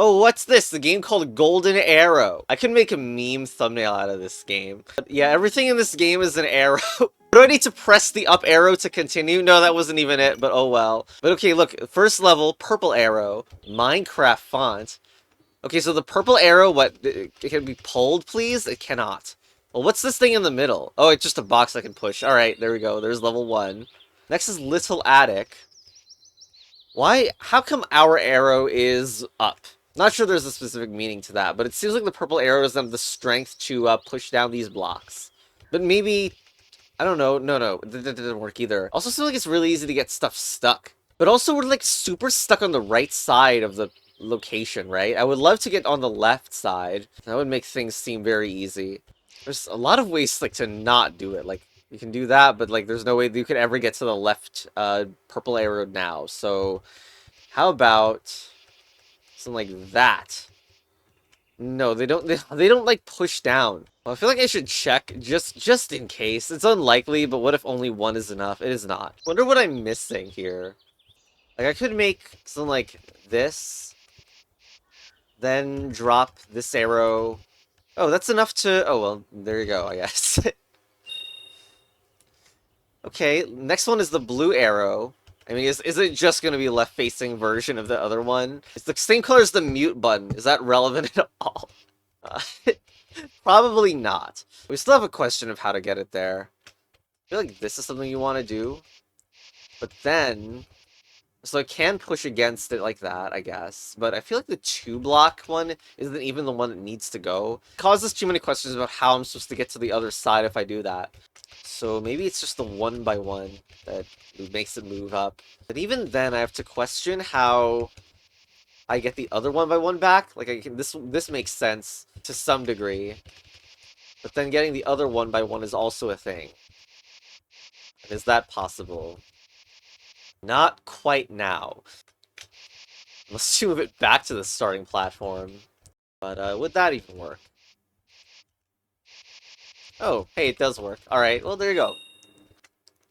Oh, what's this? The game called Golden Arrow. I could make a meme thumbnail out of this game. But yeah, everything in this game is an arrow. Do I need to press the up arrow to continue? No, that wasn't even it, but oh well. But okay, look, first level, purple arrow, Minecraft font. Okay, so the purple arrow, what, it can be pulled, please? It cannot. Well, what's this thing in the middle? Oh, it's just a box I can push. Alright, there we go. There's level 1. Next is Little Attic. Why? How come our arrow is up? Not sure there's a specific meaning to that, but it seems like the purple arrow doesn't have the strength to push down these blocks. But maybe... I don't know. No, that didn't work either. Also seems like it's really easy to get stuff stuck. But also we're like super stuck on the right side of the location, right? I would love to get on the left side. That would make things seem very easy. There's a lot of ways like to not do it. Like you can do that, but like there's no way that you could ever get to the left purple arrow now. So how about something like that? No, they don't. They don't like push down. Well, I feel like I should check just in case. It's unlikely, but what if only one is enough? It is not. Wonder what I'm missing here. Like I could make something like this, then drop this arrow. Oh, that's enough to. Oh well, there you go. I guess. Okay, next one is the blue arrow. I mean, is it just going to be a left-facing version of the other one? It's the same color as the mute button. Is that relevant at all? Uh, probably not. We still have a question of how to get it there. I feel like this is something you want to do. But then... So I can push against it like that, I guess. But I feel like the 2-block one isn't even the one that needs to go. It causes too many questions about how I'm supposed to get to the other side if I do that. So maybe it's just the 1x1 that makes it move up. But even then, I have to question how I get the other 1x1 back. Like, this makes sense to some degree. But then getting the other 1x1 is also a thing. And is that possible? Not quite now. Unless you move it back to the starting platform. But would that even work? Oh, hey, it does work. Alright, well, there you go.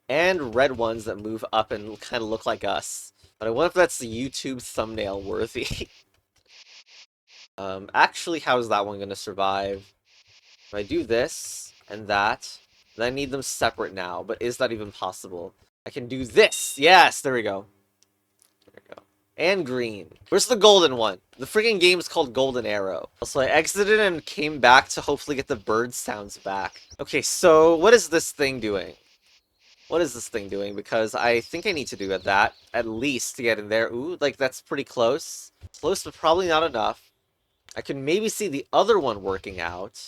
And red ones that move up and kind of look like us. But I wonder if that's the YouTube thumbnail worthy. Actually, how is that one going to survive? If I do this and that, then I need them separate now. But is that even possible? I can do this! Yes! There we go. There we go. And green. Where's the golden one? The freaking game is called Golden Arrow. So I exited and came back to hopefully get the bird sounds back. Okay, so what is this thing doing? What is this thing doing? Because I think I need to do that, at least, to get in there. Ooh, like, that's pretty close. Close, but probably not enough. I can maybe see the other one working out.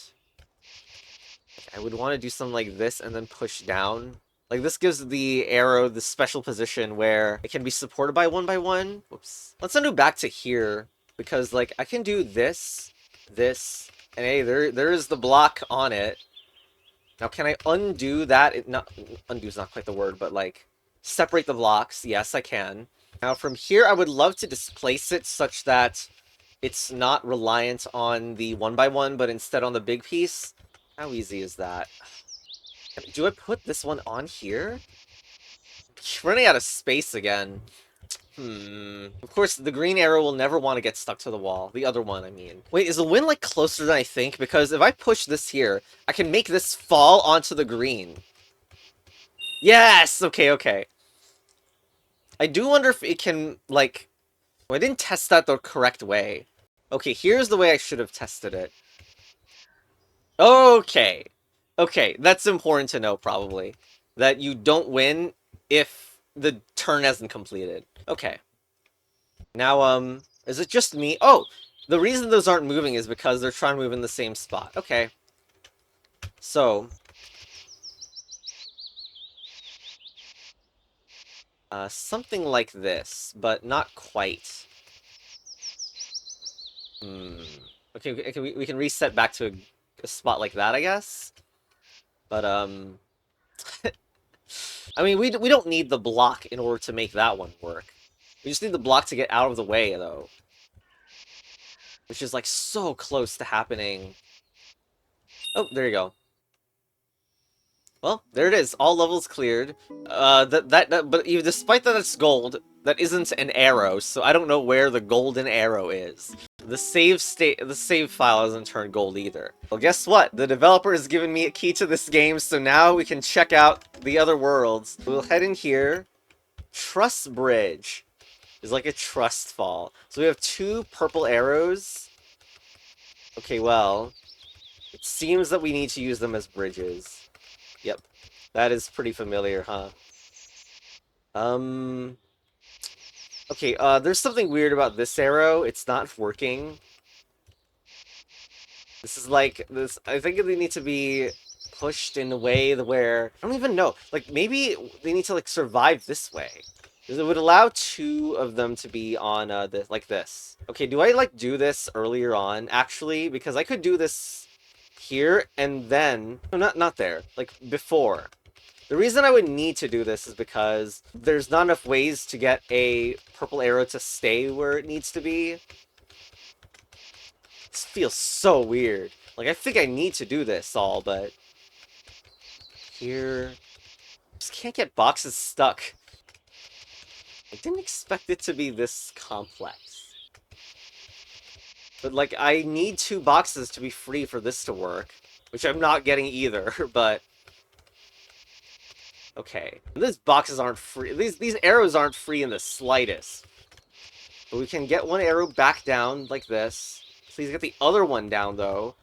I would want to do something like this and then push down. Like, this gives the arrow the special position where it can be supported by 1x1. Whoops. Let's undo back to here, because, like, I can do this, this, and hey, there is the block on it. Now, can I undo that? Undo is not quite the word, but, like, separate the blocks. Yes, I can. Now, from here, I would love to displace it such that it's not reliant on the 1x1, but instead on the big piece. How easy is that? Do I put this one on here? Running out of space again. Of course, the green arrow will never want to get stuck to the wall. The other one, I mean. Wait, is the wind, like, closer than I think? Because if I push this here, I can make this fall onto the green. Yes! Okay, okay. I do wonder if it can, like... Well, I didn't test that the correct way. Okay, here's the way I should have tested it. Okay. Okay, that's important to know, probably. That you don't win if the turn hasn't completed. Okay. Now, is it just me? Oh! The reason those aren't moving is because they're trying to move in the same spot. Okay. So... something like this, but not quite. Okay, we can reset back to a spot like that, I guess? But, I mean, we don't need the block in order to make that one work. We just need the block to get out of the way, though. Which is, like, so close to happening. Oh, there you go. Well, there it is. All levels cleared. But even despite that it's gold, that isn't an arrow, so I don't know where the golden arrow is. the save file hasn't turned gold either. Well, guess what? The developer has given me a key to this game, so now we can check out the other worlds. We'll head in here. Trust Bridge is like a trust fall. So we have 2 purple arrows. Okay, well, it seems that we need to use them as bridges. Yep, that is pretty familiar, huh? Okay, there's something weird about this arrow. It's not working. This is like, this, I think they need to be pushed in a way where, I don't even know, like, maybe they need to, like, survive this way. Because it would allow 2 of them to be on, this, like this. Okay, do I, like, do this earlier on, actually? Because I could do this here, and then, no, not there, like, before. The reason I would need to do this is because there's not enough ways to get a purple arrow to stay where it needs to be. This feels so weird. Like, I think I need to do this all, but... Here... Just can't get boxes stuck. I didn't expect it to be this complex. But, like, I need 2 boxes to be free for this to work. Which I'm not getting either, but... Okay. These boxes aren't free. These arrows aren't free in the slightest. But we can get 1 arrow back down, like this. Please get the other one down, though.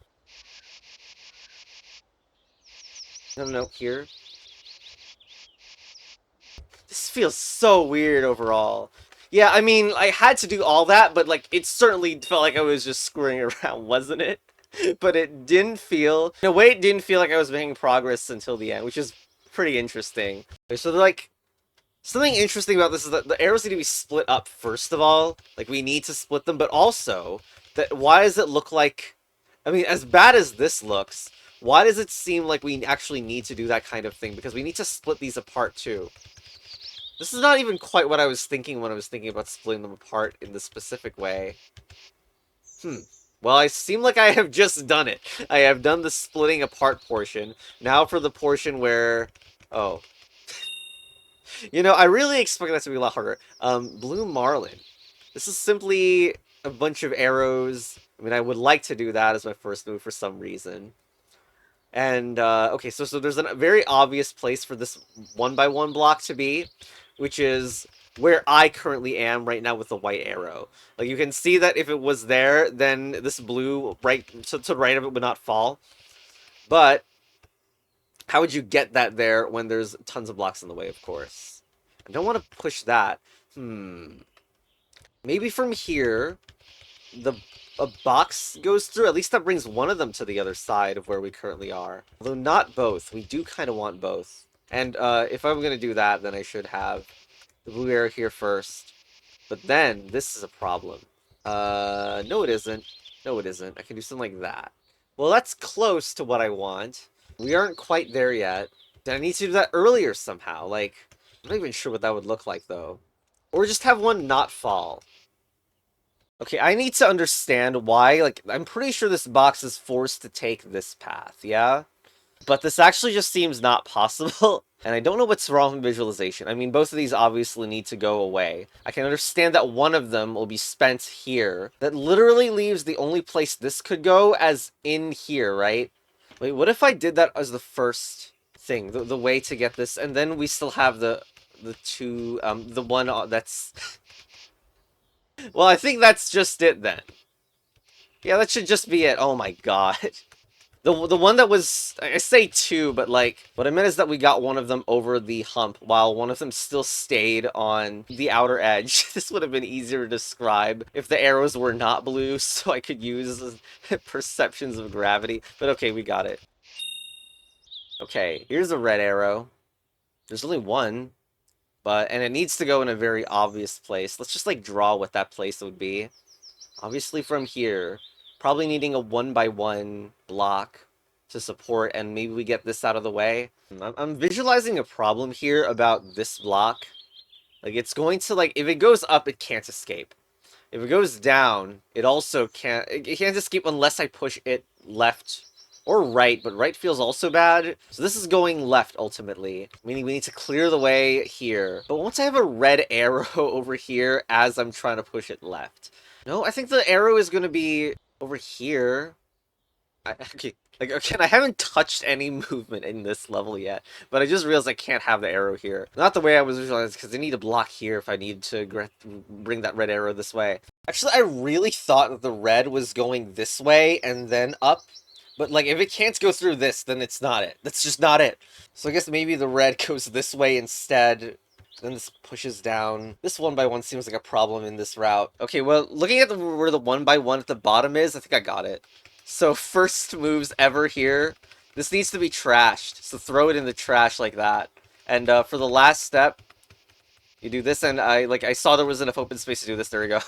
No, here. This feels so weird overall. Yeah, I mean, I had to do all that, but, like, it certainly felt like I was just screwing around, wasn't it? But it didn't feel... In a way, it didn't feel like I was making progress until the end, which is pretty interesting. So, like, something interesting about this is that the arrows need to be split up, first of all. Like, we need to split them, but also, that why does it look like... I mean, as bad as this looks, why does it seem like we actually need to do that kind of thing? Because we need to split these apart, too. This is not even quite what I was thinking when I was thinking about splitting them apart in this specific way. Well, I seem like I have just done it. I have done the splitting apart portion. Now for the portion where... Oh. You know, I really expect that to be a lot harder. Blue Marlin. This is simply a bunch of arrows. I mean, I would like to do that as my first move for some reason. And, okay, so there's a very obvious place for this 1x1 block to be, which is where I currently am right now with the white arrow. Like, you can see that if it was there, then this blue right to the right of it would not fall. But how would you get that there when there's tons of blocks in the way, of course? I don't want to push that. Maybe from here, a box goes through. At least that brings one of them to the other side of where we currently are. Although not both. We do kind of want both. And if I'm going to do that, then I should have the blue arrow here first. But then, this is a problem. No it isn't. No it isn't. I can do something like that. Well, that's close to what I want. We aren't quite there yet. Then I need to do that earlier somehow. Like, I'm not even sure what that would look like, though. Or just have one not fall. Okay, I need to understand why, like, I'm pretty sure this box is forced to take this path, yeah? But this actually just seems not possible, and I don't know what's wrong with visualization. I mean, both of these obviously need to go away. I can understand that one of them will be spent here. That literally leaves the only place this could go as in here, right? Wait, what if I did that as the first thing, the way to get this, and then we still have the two, the one that's... Well, I think that's just it then. Yeah, that should just be it. Oh my god. The one that was... I say 2, but like... What I meant is that we got one of them over the hump, while one of them still stayed on the outer edge. This would have been easier to describe if the arrows were not blue, so I could use perceptions of gravity. But okay, we got it. Okay, here's a red arrow. There's only one. And it needs to go in a very obvious place. Let's just, like, draw what that place would be. Obviously from here. Probably needing a 1x1 block to support, and maybe we get this out of the way. I'm visualizing a problem here about this block. Like, it's going to, like, if it goes up, it can't escape. If it goes down, it also can't... It can't escape unless I push it left or right, but right feels also bad. So this is going left, ultimately. Meaning we need to clear the way here. But once I have a red arrow over here as I'm trying to push it left, No, I think the arrow is gonna be over here. Okay, like, again, I haven't touched any movement in this level yet, but I just realized I can't have the arrow here. Not the way I was visualizing, because I need a block here if I need to bring that red arrow this way. Actually, I really thought that the red was going this way and then up, but, like, if it can't go through this, then it's not it. That's just not it. So I guess maybe the red goes this way instead. Then this pushes down. This 1x1 seems like a problem in this route. Okay, well, looking at where the 1x1 at the bottom is, I think I got it. So first moves ever here. This needs to be trashed. So throw it in the trash like that. And for the last step, you do this, and I saw there was enough open space to do this. There we go.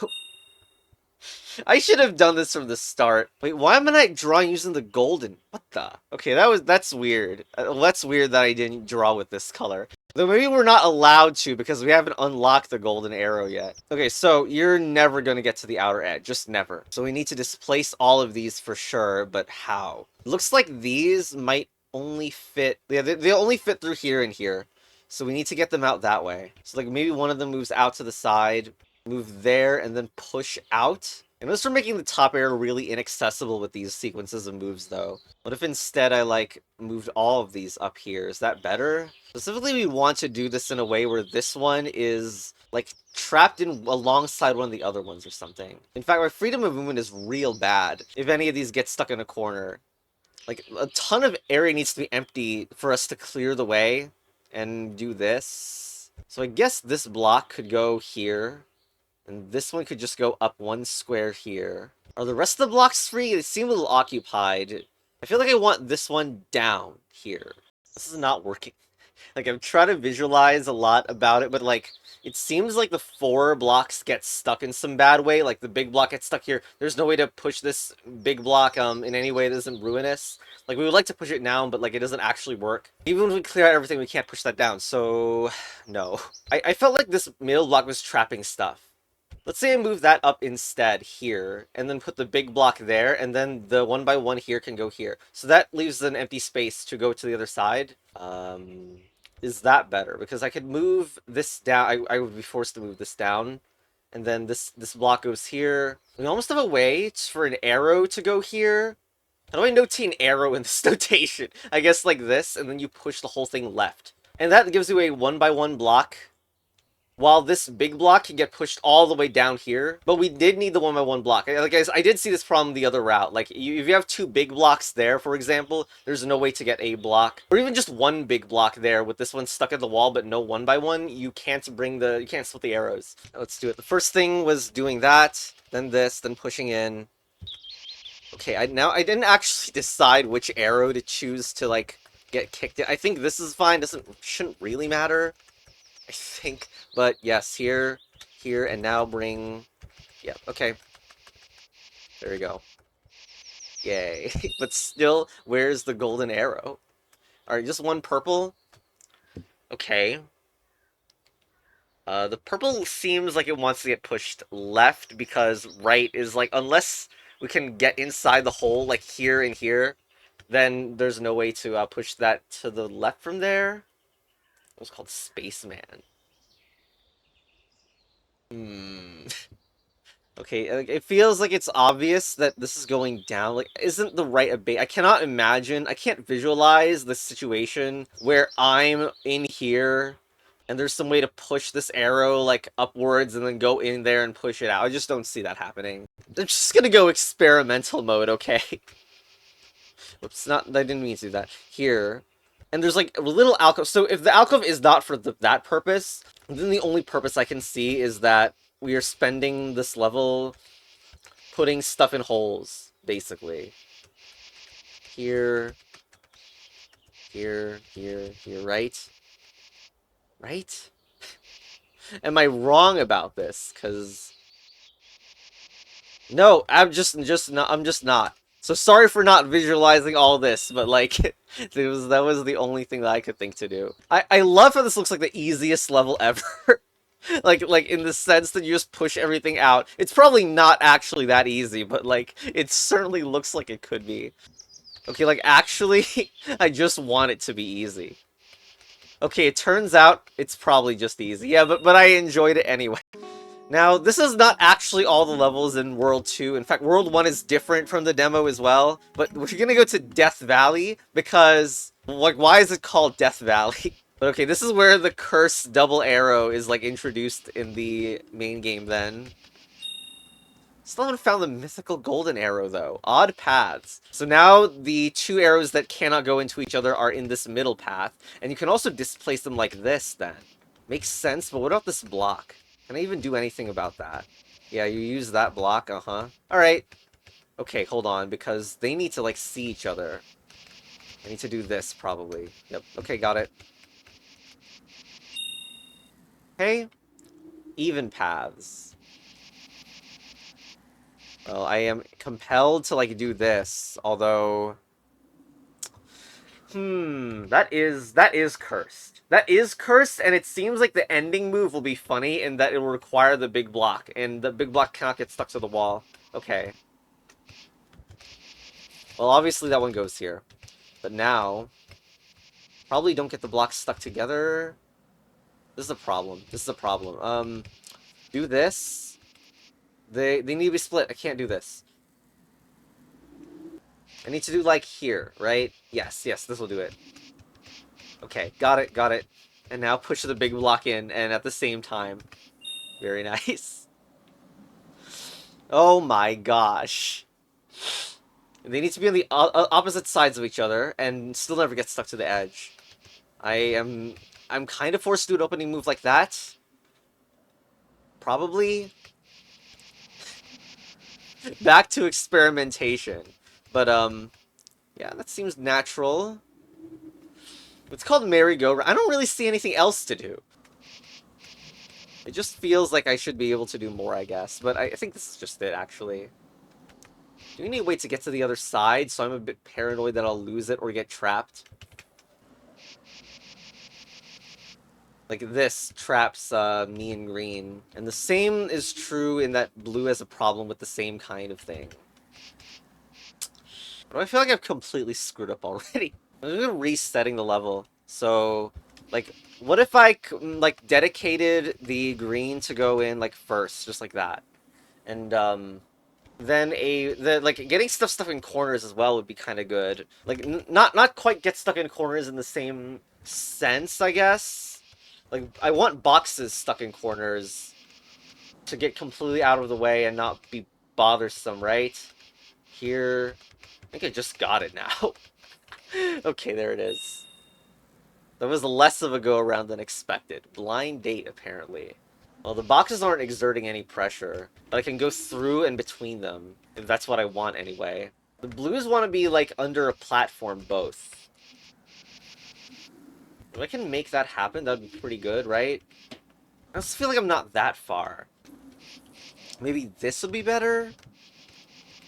I should have done this from the start. Wait, why am I not drawing using the golden? What the? Okay, that's weird. That's weird that I didn't draw with this color. Though maybe we're not allowed to because we haven't unlocked the golden arrow yet. Okay, so you're never going to get to the outer edge. Just never. So we need to displace all of these for sure, but how? Looks like these might only fit... Yeah, they only fit through here and here. So we need to get them out that way. So like maybe one of them moves out to the side, move there, and then push out. And this for making the top arrow really inaccessible with these sequences of moves, though. What if instead I, like, moved all of these up here? Is that better? Specifically, we want to do this in a way where this one is, like, trapped in alongside one of the other ones or something. In fact, my freedom of movement is real bad if any of these get stuck in a corner. Like, a ton of area needs to be empty for us to clear the way and do this. So I guess this block could go here. And this one could just go up one square here. Are the rest of the blocks free? They seem a little occupied. I feel like I want this one down here. This is not working. Like, I'm trying to visualize a lot about it, but, like, it seems like the 4 blocks get stuck in some bad way. Like, the big block gets stuck here. There's no way to push this big block in any way that isn't ruinous. Like, we would like to push it down, but, like, it doesn't actually work. Even when we clear out everything, we can't push that down. So, no. I felt like this middle block was trapping stuff. Let's say I move that up instead here, and then put the big block there, and then the 1x1 here can go here. So that leaves an empty space to go to the other side. Is that better? Because I could move this down. I would be forced to move this down, and then this block goes here. We almost have a way for an arrow to go here. How do I notate an arrow in this notation? I guess like this, and then you push the whole thing left. And that gives you a 1x1 block. While this big block can get pushed all the way down here, but we did need the 1x1 block. Like, guys, I did see this problem the other route. Like, if you have 2 big blocks there, for example, there's no way to get a block. Or even just 1 big block there with this one stuck at the wall, but no 1x1, you can't split the arrows. Let's do it. The first thing was doing that, then this, then pushing in. Okay, I didn't actually decide which arrow to choose to, like, get kicked in. I think this is fine. Shouldn't really matter, I think. But yes, here, and now bring... Yeah, okay. There we go. Yay. But still, where's the golden arrow? Alright, just 1 purple. Okay. The purple seems like it wants to get pushed left, because right is like, unless we can get inside the hole, like here and here, then there's no way to push that to the left from there. It was called Spaceman. Okay, it feels like it's obvious that this is going down. Like, isn't the right abate? I can't visualize the situation where I'm in here and there's some way to push this arrow, like, upwards and then go in there and push it out. I just don't see that happening. I'm just gonna go experimental mode, okay? Oops, I didn't mean to do that. Here. And there's, like, a little alcove. So if the alcove is not for that purpose, then the only purpose I can see is that we are spending this level putting stuff in holes, basically. Here, right? Right? Am I wrong about this? Because... No, I'm just not. So sorry for not visualizing all this, but, like, that was the only thing that I could think to do. I love how this looks like the easiest level ever. like in the sense that you just push everything out. It's probably not actually that easy, but, like, it certainly looks like it could be. Okay, like, actually, I just want it to be easy. Okay, it turns out it's probably just easy. Yeah, but I enjoyed it anyway. Now, this is not actually all the levels in World 2. In fact, World 1 is different from the demo as well. But we're gonna go to Death Valley because, like, why is it called Death Valley? But okay, this is where the cursed double arrow is, like, introduced in the main game then. Still haven't found the mythical golden arrow, though. Odd paths. So now the two arrows that cannot go into each other are in this middle path. And you can also displace them like this, then. Makes sense, but what about this block? Can I even do anything about that? Yeah, you use that block, uh-huh. Alright. Okay, hold on, because they need to, like, see each other. I need to do this, probably. Yep, okay, got it. Okay. Even paths. Well, I am compelled to, like, do this, although... that is cursed. That is cursed, and it seems like the ending move will be funny in that it will require the big block, and the big block cannot get stuck to the wall. Okay. Well, obviously that one goes here. But now... Probably don't get the blocks stuck together. This is a problem. This is a problem. Do this. They need to be split. I can't do this. I need to do, like, here, right? Yes, this will do it. Okay, got it, got it. And now push the big block in, and at the same time. Very nice. Oh my gosh. They need to be on the opposite sides of each other, and still never get stuck to the edge. I'm kind of forced to do an opening move like that. Probably. Back to experimentation. But, yeah, that seems natural. It's called merry-go-round. I don't really see anything else to do. It just feels like I should be able to do more, I guess. But I think this is just it, actually. Do we need to wait to get to the other side, so I'm a bit paranoid that I'll lose it or get trapped? Like, this traps me and green. And the same is true in that blue has a problem with the same kind of thing. But I feel like I've completely screwed up already. I'm just resetting the level. So, like, what if I, like, dedicated the green to go in, like, first, just like that? And, then like, getting stuff stuck in corners as well would be kind of good. Like, not quite get stuck in corners in the same sense, I guess. Like, I want boxes stuck in corners to get completely out of the way and not be bothersome, right? Here, I think I just got it now. Okay, there it is. That was less of a go-around than expected. Blind date, apparently. Well, the boxes aren't exerting any pressure, but I can go through and between them, if that's what I want anyway. The blues want to be, like, under a platform both. If I can make that happen, that would be pretty good, right? I just feel like I'm not that far. Maybe this would be better?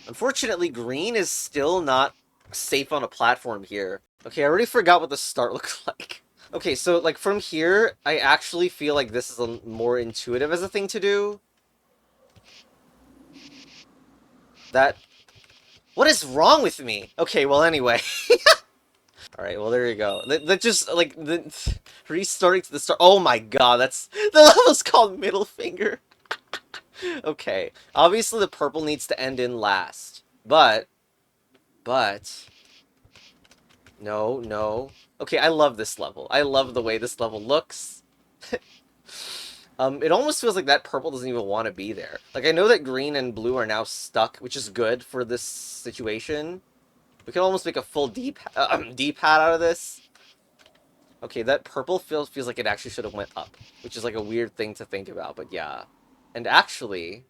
Unfortunately, green is still not safe on a platform here. Okay, I already forgot what the start looks like. Okay, so, like, from here, I actually feel like this is more intuitive as a thing to do. That... What is wrong with me? Okay, well, anyway. Alright, well, there you go. That just, like, restarting to the start. Oh my god, that's... The level's called Middle Finger. Okay, obviously the purple needs to end in last. But... No. Okay, I love this level. I love the way this level looks. It almost feels like that purple doesn't even want to be there. Like, I know that green and blue are now stuck, which is good for this situation. We can almost make a full D-pad out of this. Okay, that purple feels like it actually should have went up, which is like a weird thing to think about, but yeah. And actually,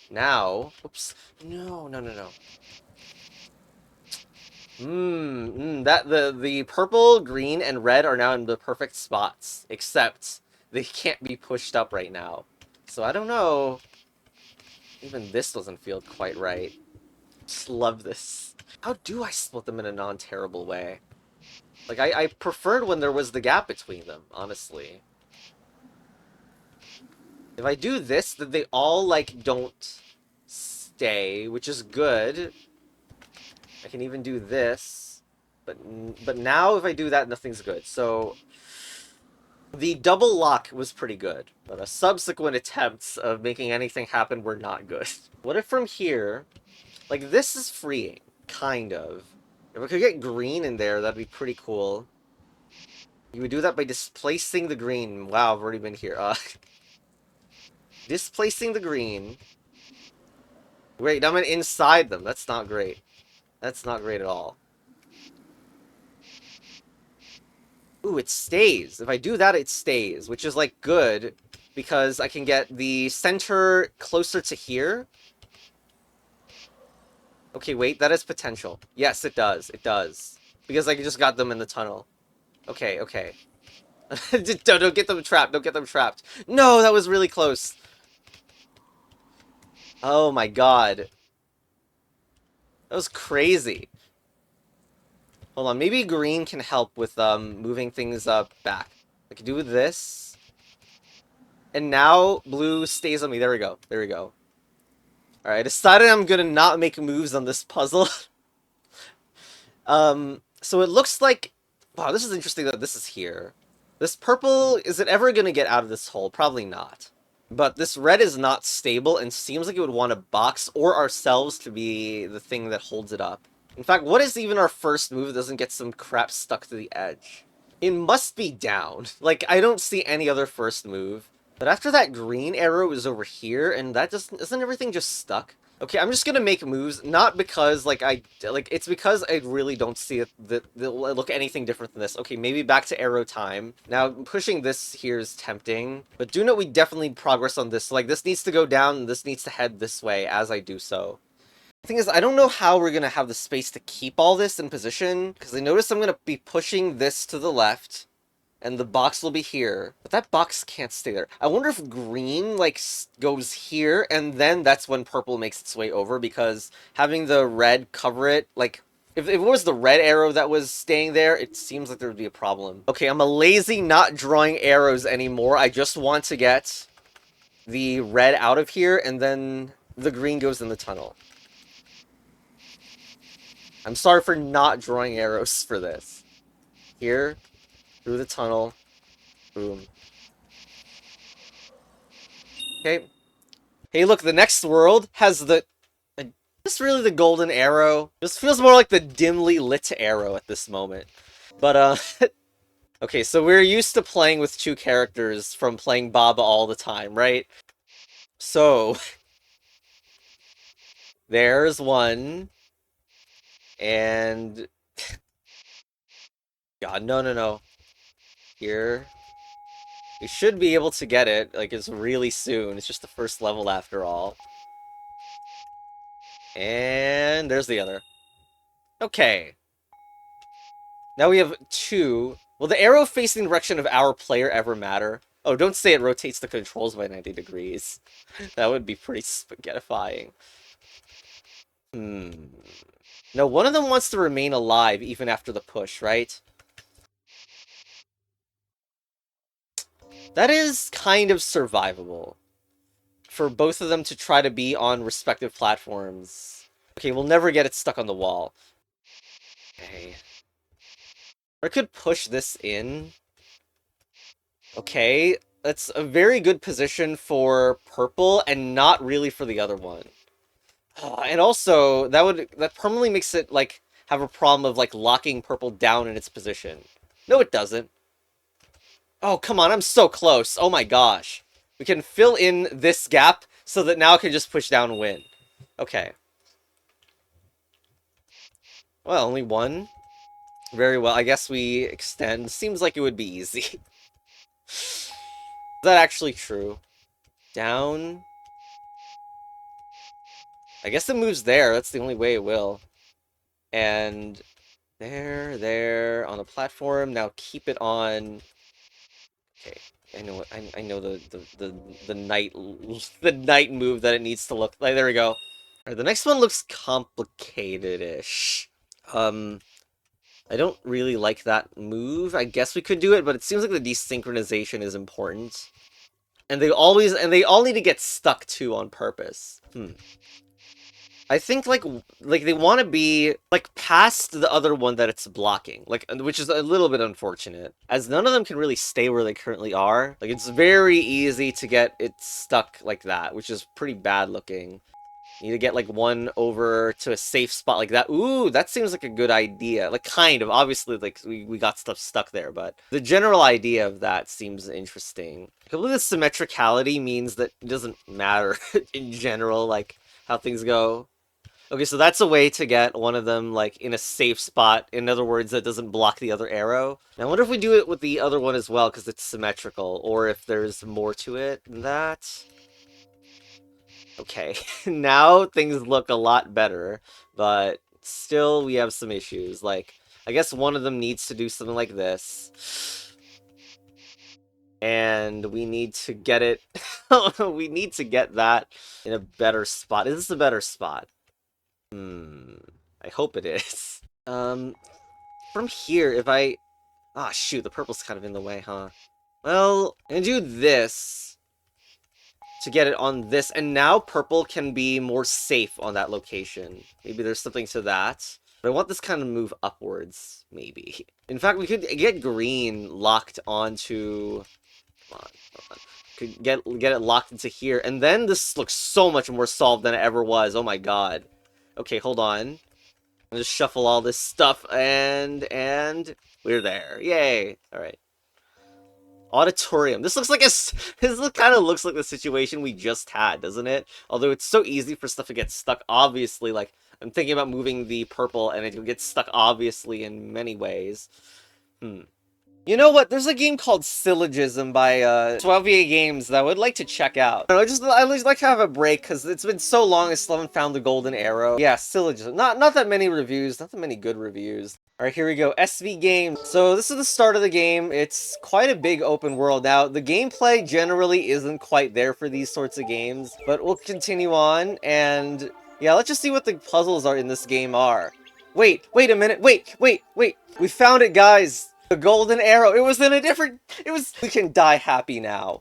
now... Oops. No. The purple, green, and red are now in the perfect spots, except they can't be pushed up right now. So I don't know. Even this doesn't feel quite right. Just love this. How do I split them in a non-terrible way? Like, I preferred when there was the gap between them, honestly. If I do this, then they all, like, don't stay, which is good. I can even do this. But now if I do that, nothing's good. So, The double lock was pretty good, but subsequent attempts of making anything happen were not good. What if from here, like this is freeing, kind of. If we could get green in there, that'd be pretty cool. You would do that by displacing the green. Wow, I've already been here. Displacing the green. Wait, I'm inside them. That's not great. That's not great at all. Ooh, it stays. If I do that, it stays, which is, like, good, because I can get the center closer to here. Okay, wait, that has potential. Yes, it does. It does. Because I just got them in the tunnel. Okay, okay. Don't get them trapped. Don't get them trapped. No, that was really close. Oh my god. That was crazy. Hold on, maybe green can help with moving things back. I can do this. And now blue stays on me. There we go. There we go. Alright, I decided I'm gonna not make moves on this puzzle. So it looks like... Wow, this is interesting that this is here. This purple, is it ever gonna get out of this hole? Probably not. But this red is not stable and seems like it would want a box or ourselves to be the thing that holds it up. In fact, what is even our first move that doesn't get some crap stuck to the edge? It must be down. Like, I don't see any other first move. But after that green arrow is over here, and that just... Isn't everything just stuck? Okay, I'm just gonna make moves, not because, it's because I really don't see it, look anything different than this. Okay, maybe back to arrow time. Now, pushing this here is tempting, but do note we definitely need progress on this. Like, this needs to go down, and this needs to head this way as I do so. The thing is, I don't know how we're gonna have the space to keep all this in position, because I notice I'm gonna be pushing this to the left, and the box will be here. But that box can't stay there. I wonder if green, like, goes here, and then that's when purple makes its way over, because having the red cover it, like, if it was the red arrow that was staying there, it seems like there would be a problem. Okay, I'm a lazy not drawing arrows anymore. I just want to get the red out of here, and then the green goes in the tunnel. I'm sorry for not drawing arrows for this. Here. Through the tunnel. Boom. Okay. Hey, look, the next world has the... Is this really the golden arrow? This feels more like the dimly lit arrow at this moment. But, okay, so we're used to playing with two characters from playing Baba all the time, right? So... There's one. And... God, no, no, no. Here. We should be able to get it, like, it's really soon. It's just the first level after all. And there's the other. Okay. Now we have two. Will the arrow facing the direction of our player ever matter? Oh, don't say it rotates the controls by 90 degrees. That would be pretty spaghettifying. No, one of them wants to remain alive even after the push, right? That is kind of survivable. For both of them to try to be on respective platforms. Okay, we'll never get it stuck on the wall. Okay. Or I could push this in. Okay, that's a very good position for purple, and not really for the other one. And also, that permanently makes it, like, have a problem of, like, locking purple down in its position. No, it doesn't. Oh, come on, I'm so close. Oh my gosh. We can fill in this gap so that now I can just push down and win. Okay. Well, only one. Very well. I guess we extend. Seems like it would be easy. Is that actually true? Down. I guess it moves there. That's the only way it will. And there, on the platform. Now keep it on. Okay. I know what I know the knight the knight move that it needs to look like. There we go. Alright, the next one looks complicated-ish. I don't really like that move. I guess we could do it, but it seems like the desynchronization is important. And they all need to get stuck too on purpose. I think like they want to be like past the other one that it's blocking, like which is a little bit unfortunate, as none of them can really stay where they currently are. Like it's very easy to get it stuck like that, which is pretty bad looking. You need to get like one over to a safe spot like that. Ooh, that seems like a good idea. Like kind of, obviously like we got stuff stuck there, but the general idea of that seems interesting. I believe the symmetricality means that it doesn't matter in general, like how things go. Okay, so that's a way to get one of them, like, in a safe spot. In other words, that doesn't block the other arrow. Now, I wonder if we do it with the other one as well, because it's symmetrical, or if there's more to it than that. Okay, now things look a lot better, but still we have some issues. Like, I guess one of them needs to do something like this. And we need to get it... we need to get that in a better spot. Is this a better spot? I hope it is. From here, if I... Ah, shoot, the purple's kind of in the way, huh? Well, I'm gonna do this to get it on this, and now purple can be more safe on that location. Maybe there's something to that. But I want this kind of move upwards, maybe. In fact, we could get green locked onto... Come on, come on. Could get it locked into here, and then this looks so much more solved than it ever was. Oh my god. Okay, hold on. I'll just shuffle all this stuff, and we're there. Yay! Alright. Auditorium. This looks like this kind of looks like the situation we just had, doesn't it? Although it's so easy for stuff to get stuck, obviously. Like, I'm thinking about moving the purple, and it gets stuck, obviously, in many ways. You know what? There's a game called Syllogism by 12EA Games that I would like to check out. I just like to have a break because it's been so long I still haven't found the golden arrow. Yeah, Syllogism. Not that many reviews, not that many good reviews. Alright, here we go. SV Games. So this is the start of the game. It's quite a big open world. Now, the gameplay generally isn't quite there for these sorts of games, but we'll continue on, and yeah, let's just see what the puzzles are in this game are. Wait a minute. Wait. We found it, guys. The golden arrow. It was in a different... We can die happy now.